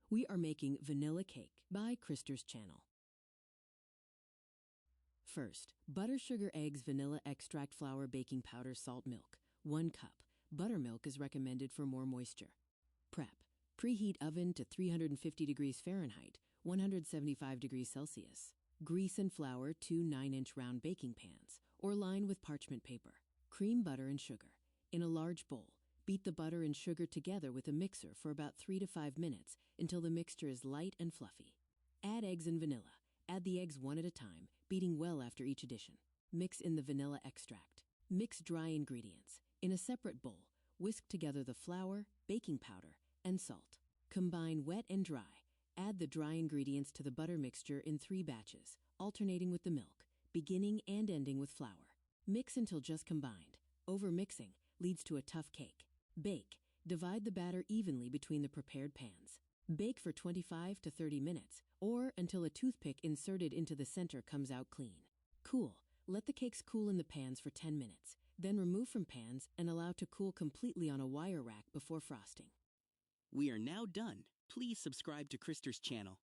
We are making vanilla cake by Krister's channel. First, butter, sugar, eggs, vanilla extract, flour, baking powder, salt, milk. 1 cup. Buttermilk is recommended for more moisture. Prep. Preheat oven to 350 degrees Fahrenheit, 175 degrees Celsius. Grease and flour 2 9-inch round baking pans, or line with parchment paper. Cream butter and sugar. In a large bowl, beat the butter and sugar together with a mixer for about 3 to 5 minutes until the mixture is light and fluffy. Add eggs and vanilla. Add the eggs one at a time, beating well after each addition. Mix in the vanilla extract. Mix dry ingredients. In a separate bowl, whisk together the flour, baking powder, and salt. Combine wet and dry. Add the dry ingredients to the butter mixture in 3 batches, alternating with the milk, beginning and ending with flour. Mix until just combined. Over-mixing leads to a tough cake. Bake. Divide the batter evenly between the prepared pans. Bake for 25 to 30 minutes, or until a toothpick inserted into the center comes out clean. Cool. Let the cakes cool in the pans for 10 minutes, then remove from pans and allow to cool completely on a wire rack before frosting. We are now done. Please subscribe to Krister's channel.